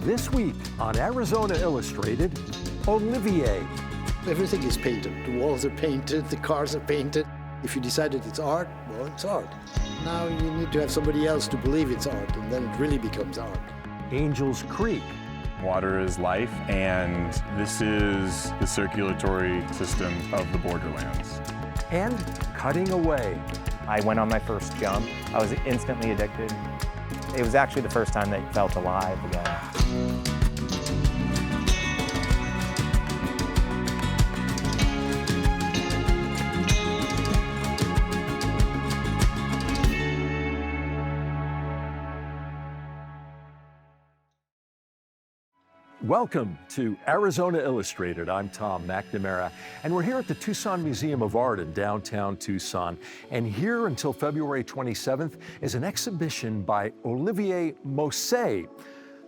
This week on Arizona Illustrated, Olivier. Everything is painted. The walls are painted, the cars are painted. If you decided it's art, well, it's art. Now you need to have somebody else to believe it's art, and then it really becomes art. Angels Creek. Water is life, and this is the circulatory system of the borderlands. And Cutting Away. I went on my first jump. I was instantly addicted. It was actually the first time that I felt alive again. Welcome to Arizona Illustrated. I'm Tom McNamara, and we're here at the Tucson Museum of Art in downtown Tucson. And here until February 27th is an exhibition by Olivier Mosset.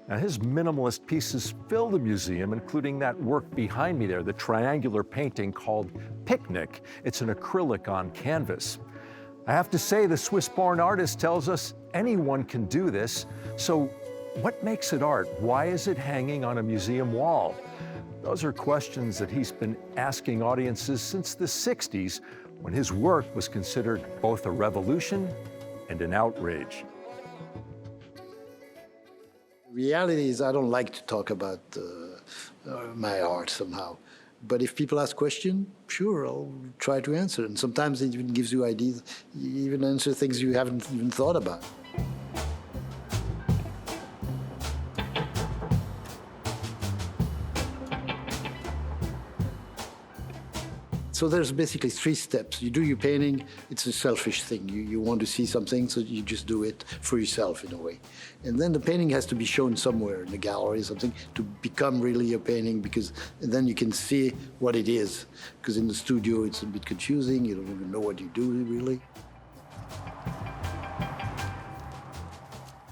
Now, his minimalist pieces fill the museum, including that work behind me there, the triangular painting called Picnic. It's an acrylic on canvas. I have to say, the Swiss-born artist tells us anyone can do this. So what makes it art? Why is it hanging on a museum wall? Those are questions that he's been asking audiences since the 60s, when his work was considered both a revolution and an outrage. The reality is I don't like to talk about my art somehow. But if people ask questions, sure, I'll try to answer. And sometimes it even gives you ideas. You even answer things you haven't even thought about. So there's basically 3 steps. You do your painting, it's a selfish thing. You want to see something, so you just do it for yourself in a way. And then the painting has to be shown somewhere in the gallery or something to become really a painting, because then you can see what it is. Because in the studio it's a bit confusing, you don't even know what you do really.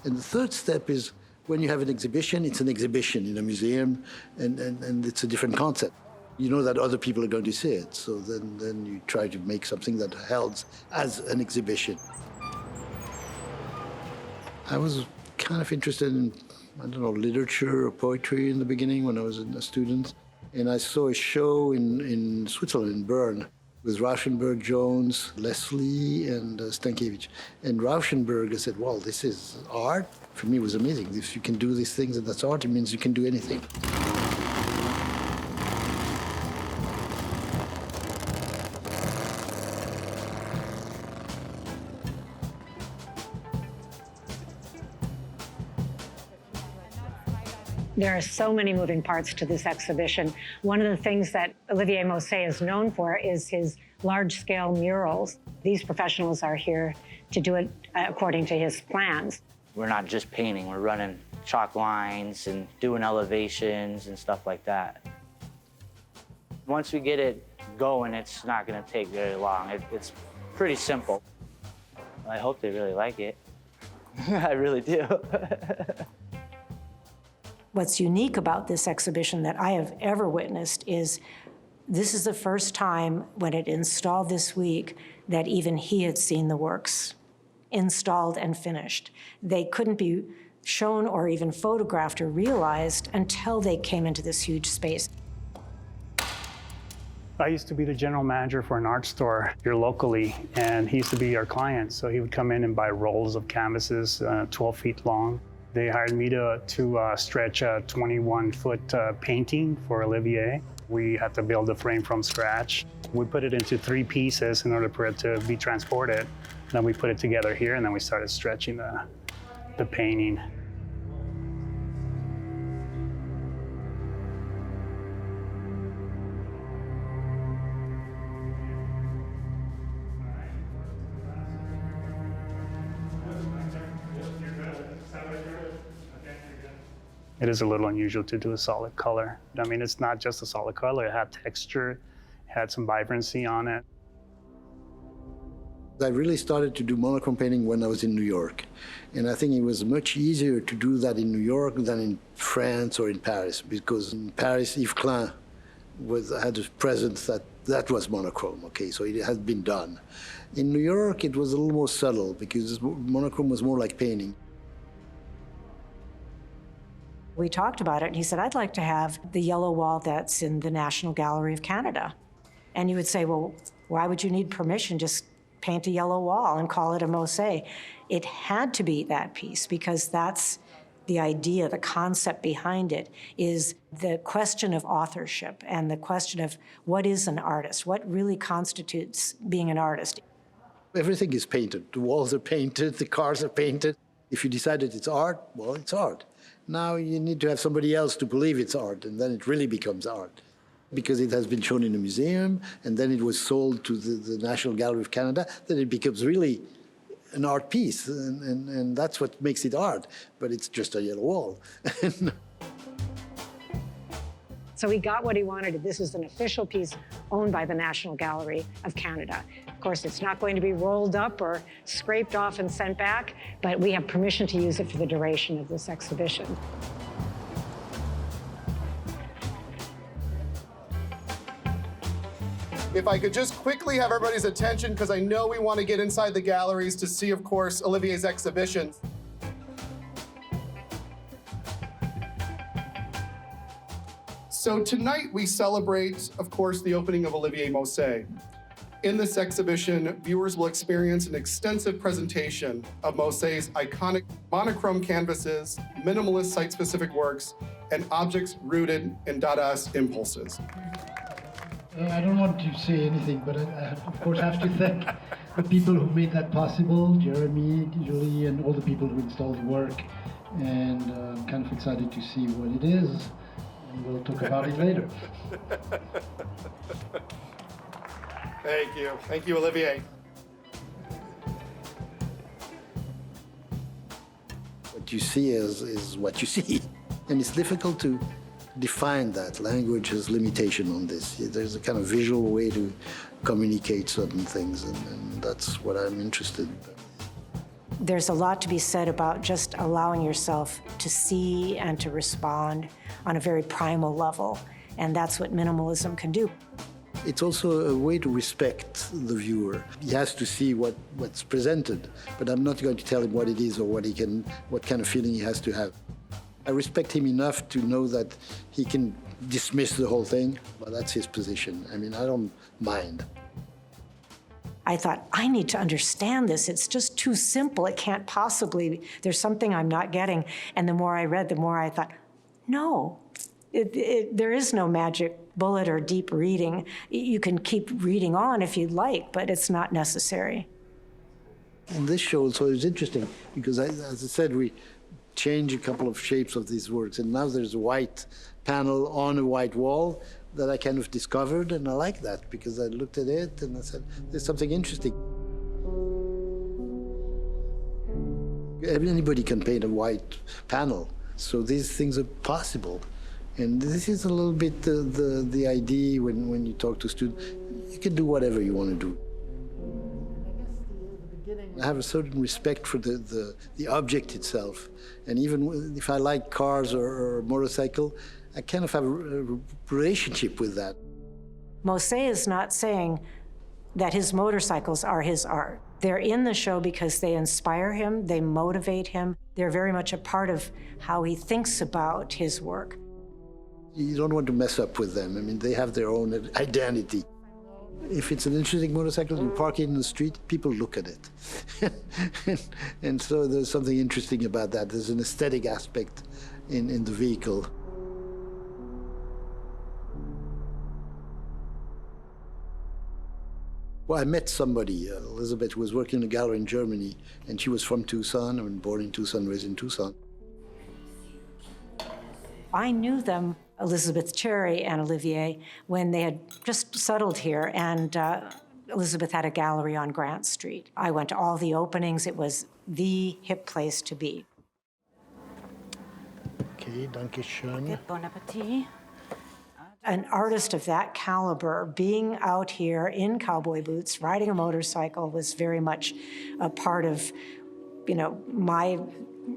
And the third step is when you have an exhibition, it's an exhibition in a museum, and it's a different concept. You know that other people are going to see it, so then you try to make something that holds as an exhibition. I was kind of interested in, I don't know, literature or poetry in the beginning when I was a student. And I saw a show in Switzerland, in Bern, with Rauschenberg, Jones, Leslie, and Stankiewicz. And Rauschenberg, I said, well, this is art. For me, it was amazing. If you can do these things and that's art, it means you can do anything. There are so many moving parts to this exhibition. One of the things that Olivier Mosset is known for is his large-scale murals. These professionals are here to do it according to his plans. We're not just painting, we're running chalk lines and doing elevations and stuff like that. Once we get it going, it's not gonna take very long. It's pretty simple. I hope they really like it. I really do. What's unique about this exhibition that I have ever witnessed is this is the first time when it installed this week that even he had seen the works installed and finished. They couldn't be shown or even photographed or realized until they came into this huge space. I used to be the general manager for an art store here locally, and he used to be our client. So he would come in and buy rolls of canvases, 12 feet long. They hired me to stretch a 21-foot painting for Olivier. We had to build the frame from scratch. We put it into 3 pieces in order for it to be transported. Then we put it together here, and then we started stretching the painting. It is a little unusual to do a solid color. I mean, it's not just a solid color. It had texture, had some vibrancy on it. I really started to do monochrome painting when I was in New York. And I think it was much easier to do that in New York than in France or in Paris, because in Paris, Yves Klein had a presence that was monochrome, okay, so it had been done. In New York, it was a little more subtle, because monochrome was more like painting. We talked about it, and he said, I'd like to have the yellow wall that's in the National Gallery of Canada. And you would say, well, why would you need permission? Just paint a yellow wall and call it a mosaic. It had to be that piece because that's the idea, the concept behind it is the question of authorship and the question of what is an artist, what really constitutes being an artist. Everything is painted. The walls are painted, the cars are painted. If you decide that it's art, well, it's art. Now you need to have somebody else to believe it's art, and then it really becomes art. Because it has been shown in a museum, and then it was sold to the National Gallery of Canada, then it becomes really an art piece, and that's what makes it art. But it's just a yellow wall. So he got what he wanted. This is an official piece owned by the National Gallery of Canada. Of course, it's not going to be rolled up or scraped off and sent back, but we have permission to use it for the duration of this exhibition. If I could just quickly have everybody's attention, because I know we want to get inside the galleries to see, of course, Olivier's exhibition. So tonight we celebrate, of course, the opening of Olivier Mousset. In this exhibition, viewers will experience an extensive presentation of Mousset's iconic monochrome canvases, minimalist site-specific works, and objects rooted in Dadaist impulses. I don't want to say anything, but I of course have to thank the people who made that possible, Jeremy, Julie, and all the people who installed the work. And I'm kind of excited to see what it is, and we'll talk about it later. Thank you. Thank you, Olivier. What you see is what you see. And it's difficult to define that. Language has limitation on this. There's a kind of visual way to communicate certain things, and that's what I'm interested in. There's a lot to be said about just allowing yourself to see and to respond on a very primal level, and that's what minimalism can do. It's also a way to respect the viewer. He has to see what's presented, but I'm not going to tell him what it is or what kind of feeling he has to have. I respect him enough to know that he can dismiss the whole thing, but that's his position. I mean, I don't mind. I thought, I need to understand this. It's just too simple. It can't possibly, there's something I'm not getting. And the more I read, the more I thought, no, there is no magic bullet or deep reading. You can keep reading on if you'd like, but it's not necessary. And this show also is interesting because, as I said, we change a couple of shapes of these works, and now there's a white panel on a white wall that I kind of discovered, and I like that because I looked at it and I said, there's something interesting. Anybody can paint a white panel, so these things are possible. And this is a little bit the idea when you talk to students. You can do whatever you want to do. I have a certain respect for the object itself. And even if I like cars or a motorcycle, I kind of have a relationship with that. Mousset is not saying that his motorcycles are his art. They're in the show because they inspire him, they motivate him. They're very much a part of how he thinks about his work. You don't want to mess up with them. I mean, they have their own identity. If it's an interesting motorcycle, you park it in the street, people look at it. And so there's something interesting about that. There's an aesthetic aspect in the vehicle. Well, I met somebody, Elizabeth, who was working in a gallery in Germany, and she was from Tucson. I mean, born in Tucson, raised in Tucson. I knew them, Elizabeth Cherry and Olivier, when they had just settled here, and Elizabeth had a gallery on Grant Street. I went to all the openings. It was the hip place to be. Okay, danke schön. Bon appetit. An artist of that caliber, being out here in cowboy boots, riding a motorcycle was very much a part of, my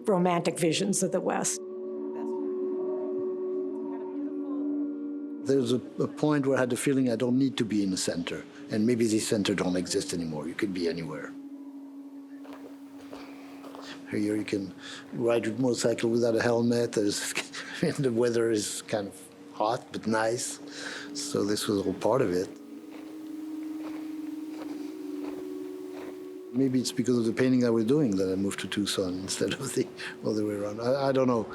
romantic visions of the West. There's a point where I had the feeling I don't need to be in the center, and maybe this center don't exist anymore. You could be anywhere. Here you can ride your motorcycle without a helmet. The weather is kind of hot but nice, so this was all part of it. Maybe it's because of the painting I was doing that I moved to Tucson instead of the other way around. I don't know.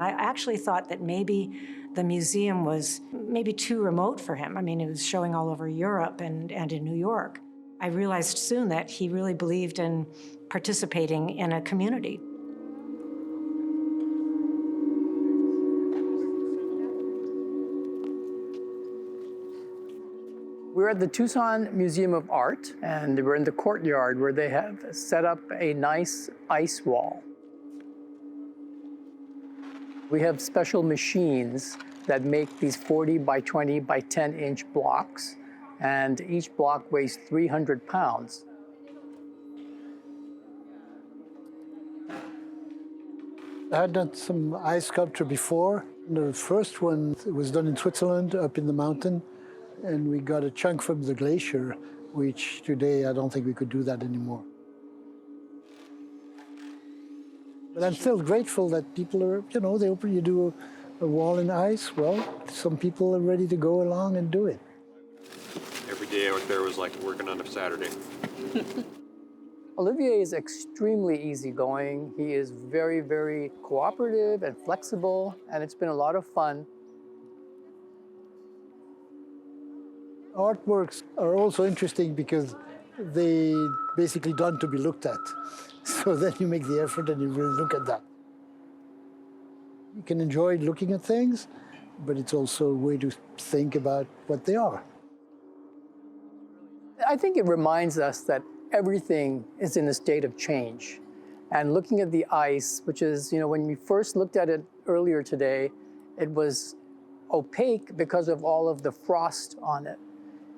I actually thought that maybe the museum was maybe too remote for him. I mean, it was showing all over Europe and in New York. I realized soon that he really believed in participating in a community. We're at the Tucson Museum of Art, and we're in the courtyard where they have set up a nice ice wall. We have special machines that make these 40 by 20 by 10 inch blocks, and each block weighs 300 pounds. I had done some ice sculpture before. The first one was done in Switzerland, up in the mountain, and we got a chunk from the glacier, which today I don't think we could do that anymore. But I'm still grateful that people are, you do a wall in ice. Well, some people are ready to go along and do it. Every day out there was like working on a Saturday. Olivier is extremely easygoing. He is very, very cooperative and flexible, and it's been a lot of fun. Artworks are also interesting because they basically done to be looked at. So then you make the effort and you really look at that. You can enjoy looking at things, but it's also a way to think about what they are. I think it reminds us that everything is in a state of change. And looking at the ice, which is, when we first looked at it earlier today, it was opaque because of all of the frost on it.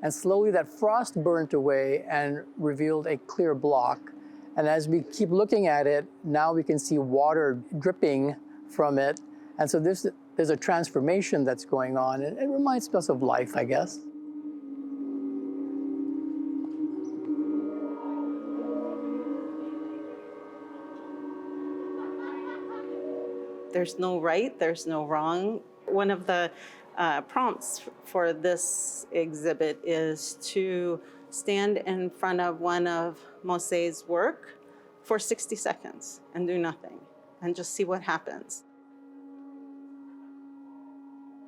And slowly that frost burnt away and revealed a clear block. And as we keep looking at it, now we can see water dripping from it. And so there's a transformation that's going on. And it reminds us of life, I guess. There's no right, there's no wrong. One of the prompts for this exhibit is to stand in front of one of Moset's work for 60 seconds and do nothing and just see what happens.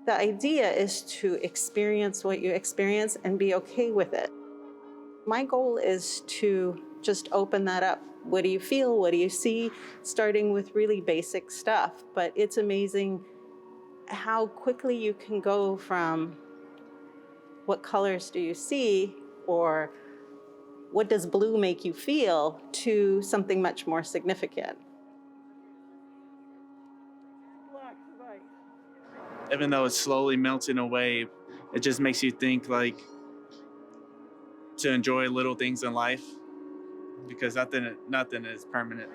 The idea is to experience what you experience and be okay with it. My goal is to just open that up. What do you feel? What do you see? Starting with really basic stuff, but it's amazing how quickly you can go from what colors do you see or what does blue make you feel to something much more significant. Even though it's slowly melting away, it just makes you think to enjoy little things in life because nothing is permanent.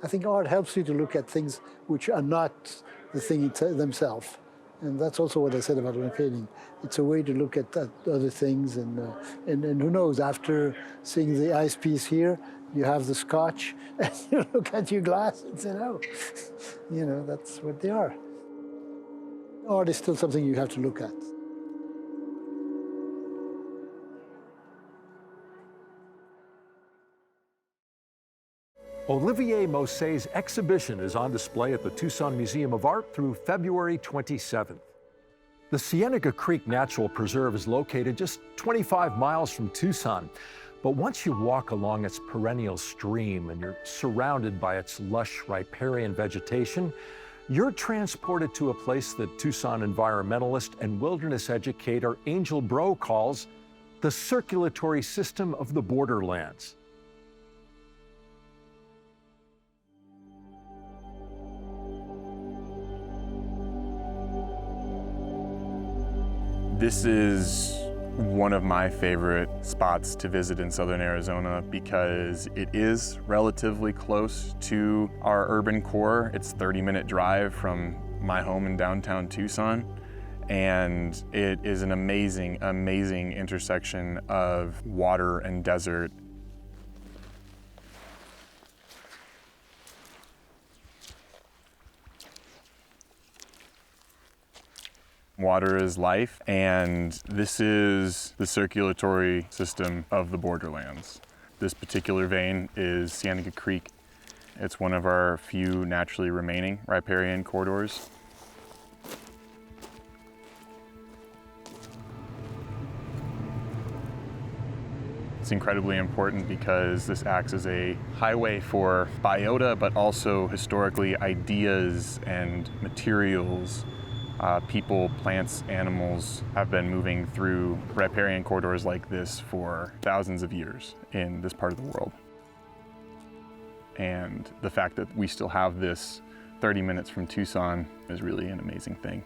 I think art helps you to look at things which are not the thing themselves. And that's also what I said about my painting. It's a way to look at other things, and who knows, after seeing the ice piece here, you have the scotch, and you look at your glass and say, oh, that's what they are. Art is still something you have to look at. Olivier Moset's exhibition is on display at the Tucson Museum of Art through February 27th. The Cienega Creek Natural Preserve is located just 25 miles from Tucson. But once you walk along its perennial stream and you're surrounded by its lush riparian vegetation, you're transported to a place that Tucson environmentalist and wilderness educator Angel Breaux calls the circulatory system of the borderlands. This is one of my favorite spots to visit in southern Arizona because it is relatively close to our urban core. It's a 30-minute drive from my home in downtown Tucson. And it is an amazing, amazing intersection of water and desert. Water is life, and this is the circulatory system of the borderlands. This particular vein is Cienega Creek. It's one of our few naturally remaining riparian corridors. It's incredibly important because this acts as a highway for biota, but also historically ideas and materials. People, plants, animals have been moving through riparian corridors like this for thousands of years in this part of the world. And the fact that we still have this 30 minutes from Tucson is really an amazing thing.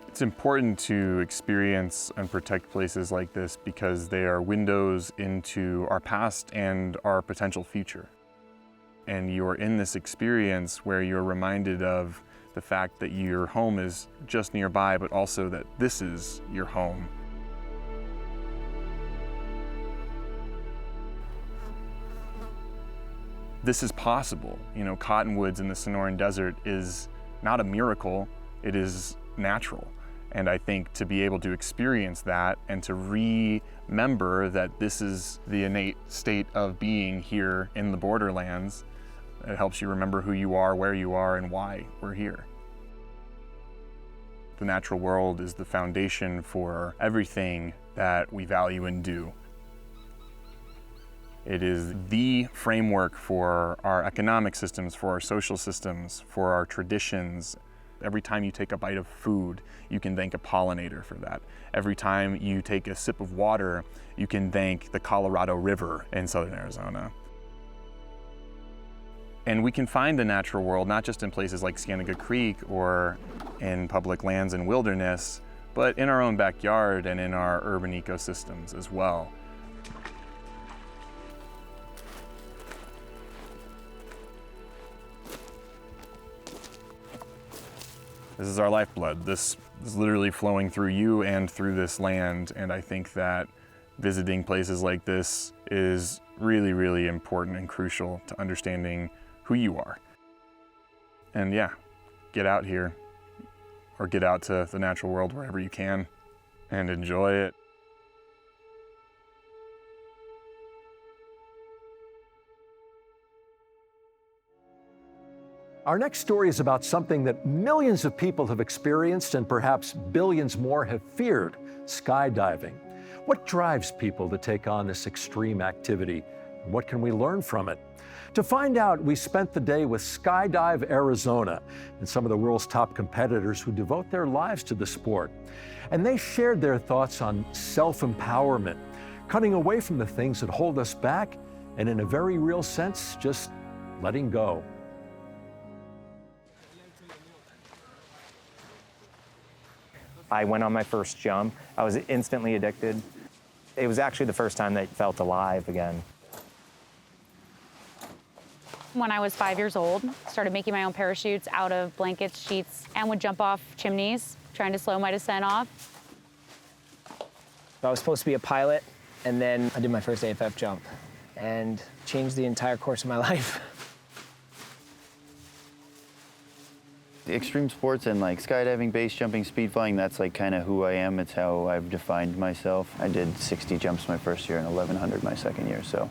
It's important to experience and protect places like this because they are windows into our past and our potential future. And you're in this experience where you're reminded of the fact that your home is just nearby, but also that this is your home. This is possible. You know, cottonwoods in the Sonoran Desert is not a miracle, it is natural. And I think to be able to experience that and to remember that this is the innate state of being here in the borderlands, it helps you remember who you are, where you are, and why we're here. The natural world is the foundation for everything that we value and do. It is the framework for our economic systems, for our social systems, for our traditions. Every time you take a bite of food, you can thank a pollinator for that. Every time you take a sip of water, you can thank the Colorado River in southern Arizona. And we can find the natural world not just in places like Cienega Creek or in public lands and wilderness, but in our own backyard and in our urban ecosystems as well. This is our lifeblood. This is literally flowing through you and through this land, and I think that visiting places like this is really, really important and crucial to understanding who you are. And yeah, get out here, or get out to the natural world wherever you can, and enjoy it. Our next story is about something that millions of people have experienced and perhaps billions more have feared: skydiving. What drives people to take on this extreme activity? And what can we learn from it? To find out, we spent the day with Skydive Arizona and some of the world's top competitors who devote their lives to the sport. And they shared their thoughts on self-empowerment, cutting away from the things that hold us back, and in a very real sense, just letting go. I went on my first jump. I was instantly addicted. It was actually the first time that I felt alive again. When I was 5 years old, started making my own parachutes out of blankets, sheets, and would jump off chimneys, trying to slow my descent off. I was supposed to be a pilot, and then I did my first AFF jump and changed the entire course of my life. The extreme sports and like skydiving, base jumping, speed flying, that's like kind of who I am. It's how I've defined myself. I did 60 jumps my first year and 1,100 my second year, so.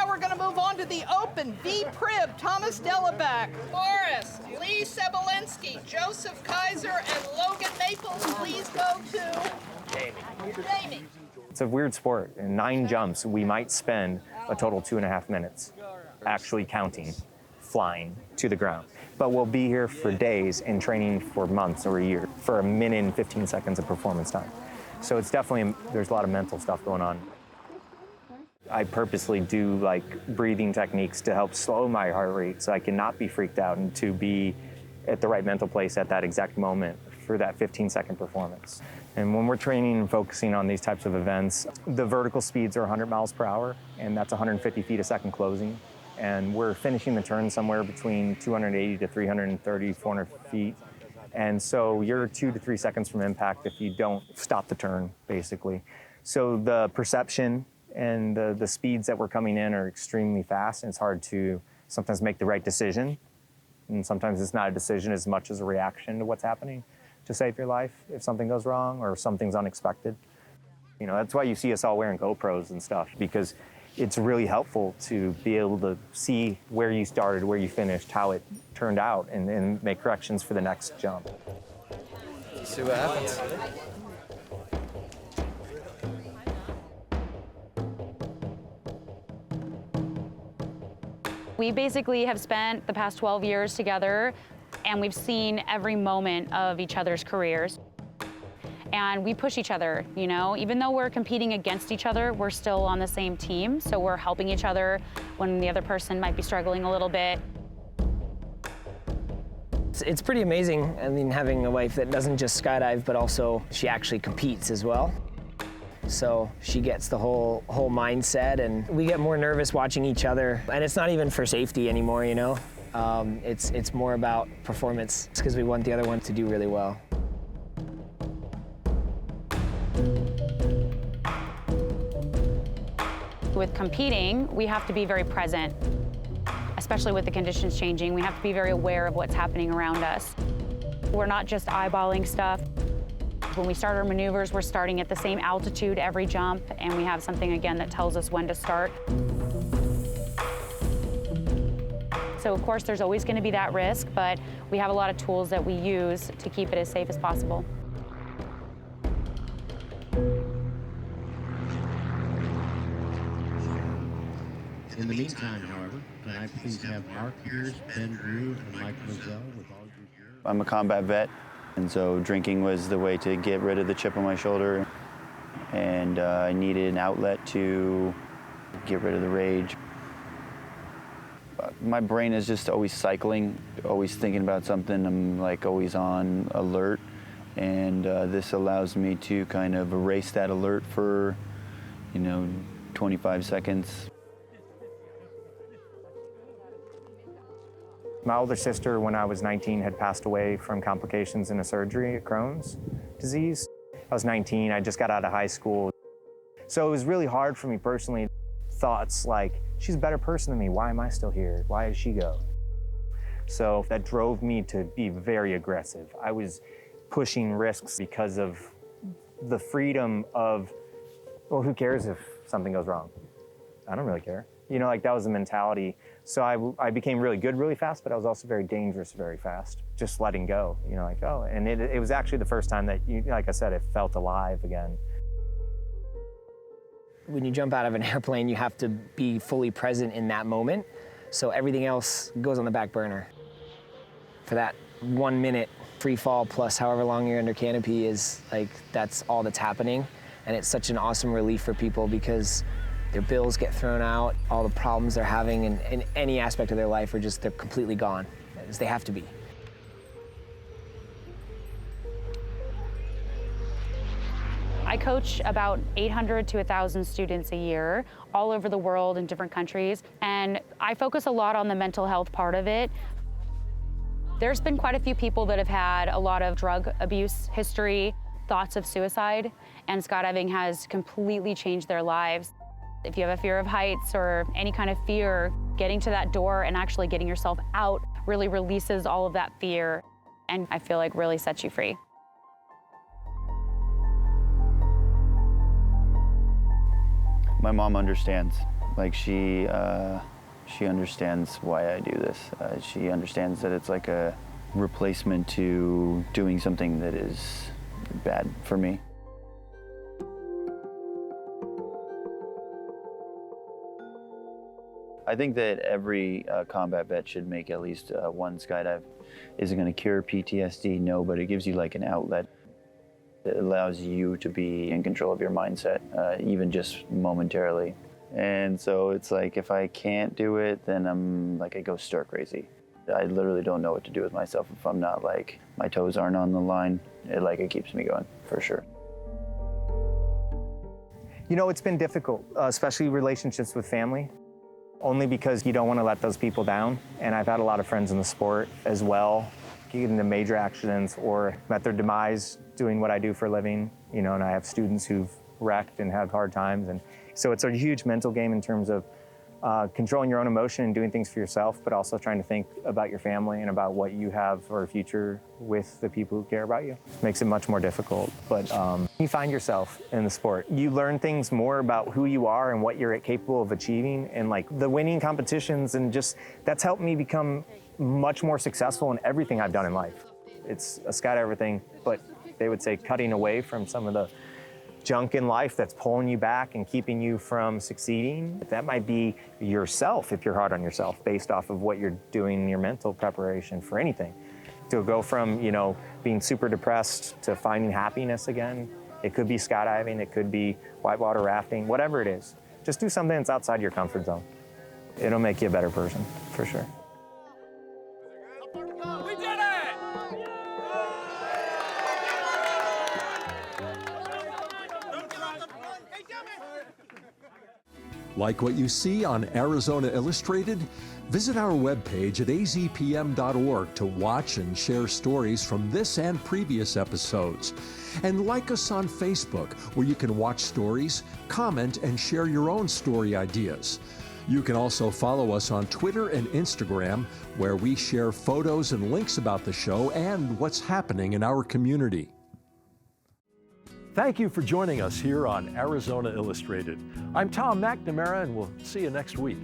now we're going to move on to the open. V. Pribb, Thomas Delleback, Forrest, Lee Sebelinsky, Joseph Kaiser, and Logan Maples. Please go to Jamie. It's a weird sport. In 9 jumps, we might spend a total 2.5 minutes actually counting, flying to the ground. But we'll be here for days and training for months or a year for a minute and 15 seconds of performance time. So it's definitely, there's a lot of mental stuff going on. I purposely do like breathing techniques to help slow my heart rate so I can not be freaked out and to be at the right mental place at that exact moment for that 15-second performance. And when we're training and focusing on these types of events, the vertical speeds are 100 miles per hour, and that's 150 feet a second closing. And we're finishing the turn somewhere between 280 to 330, 400 feet. And so you're 2 to 3 seconds from impact if you don't stop the turn, basically. So the perception and the speeds that we're coming in are extremely fast, and it's hard to sometimes make the right decision. And sometimes it's not a decision as much as a reaction to what's happening to save your life if something goes wrong or something's unexpected. You know, that's why you see us all wearing GoPros and stuff, because it's really helpful to be able to see where you started, where you finished, how it turned out, and make corrections for the next jump. See what happens. We basically have spent the past 12 years together, and we've seen every moment of each other's careers. And we push each other, you know? Even though we're competing against each other, we're still on the same team, so we're helping each other when the other person might be struggling a little bit. It's pretty amazing, I mean, having a wife that doesn't just skydive, but also she actually competes as well. So she gets the whole mindset, and we get more nervous watching each other. And it's not even for safety anymore, you know? It's more about performance. It's because we want the other one to do really well. With competing, we have to be very present, especially with the conditions changing. We have to be very aware of what's happening around us. We're not just eyeballing stuff. When we start our maneuvers, we're starting at the same altitude every jump, and we have something, again, that tells us when to start. So, of course, there's always going to be that risk, but we have a lot of tools that we use to keep it as safe as possible. In the meantime, however, can I please have Mark Pierce, Ben Drew, and Mike Mozell with all your gear? I'm a combat vet, and so drinking was the way to get rid of the chip on my shoulder. And I needed an outlet to get rid of the rage. My brain is just always cycling, always thinking about something. I'm like always on alert. And this allows me to kind of erase that alert for, 25 seconds. My older sister, when I was 19, had passed away from complications in a surgery at Crohn's disease. I was 19, I just got out of high school. So it was really hard for me personally. Thoughts like, she's a better person than me, why am I still here? Why did she go? So that drove me to be very aggressive. I was pushing risks because of the freedom of, well, who cares if something goes wrong? I don't really care. That was the mentality. So I became really good really fast, but I was also very dangerous very fast, just letting go, and it was actually the first time that, like I said, it felt alive again. When you jump out of an airplane, you have to be fully present in that moment, so everything else goes on the back burner. For that 1 minute free fall plus however long you're under canopy is that's all that's happening, and it's such an awesome relief for people because their bills get thrown out, all the problems they're having in any aspect of their life they're completely gone, as they have to be. I coach about 800 to 1,000 students a year, all over the world in different countries, and I focus a lot on the mental health part of it. There's been quite a few people that have had a lot of drug abuse history, thoughts of suicide, and skydiving has completely changed their lives. If you have a fear of heights or any kind of fear, getting to that door and actually getting yourself out really releases all of that fear, and I feel like really sets you free. My mom understands. Like she understands why I do this. She understands that it's like a replacement to doing something that is bad for me. I think that every combat vet should make at least one skydive. Is it going to cure PTSD? No, but it gives you like an outlet. It allows you to be in control of your mindset, even just momentarily. And so it's like, if I can't do it, then I go stir crazy. I literally don't know what to do with myself if I'm not like, my toes aren't on the line. It keeps me going, for sure. You know, it's been difficult, especially relationships with family, only because you don't want to let those people down. And I've had a lot of friends in the sport as well, get into major accidents or met their demise doing what I do for a living, you know, and I have students who've wrecked and have hard times. And so it's a huge mental game in terms of controlling your own emotion and doing things for yourself, but also trying to think about your family and about what you have for a future with the people who care about you. It makes it much more difficult, but you find yourself in the sport. You learn things more about who you are and what you're capable of achieving, and like the winning competitions, and just that's helped me become much more successful in everything I've done in life. It's a skydiver thing, but they would say cutting away from some of the junk in life that's pulling you back and keeping you from succeeding. That might be yourself if you're hard on yourself based off of what you're doing in your mental preparation for anything. To go from, you know, being super depressed to finding happiness again. It could be skydiving, it could be whitewater rafting, whatever it is. Just do something that's outside your comfort zone. It'll make you a better person, for sure. We did it! Like what you see on Arizona Illustrated? Visit our webpage at azpm.org to watch and share stories from this and previous episodes. And like us on Facebook, where you can watch stories, comment, and share your own story ideas. You can also follow us on Twitter and Instagram, where we share photos and links about the show and what's happening in our community. Thank you for joining us here on Arizona Illustrated. I'm Tom McNamara, and we'll see you next week.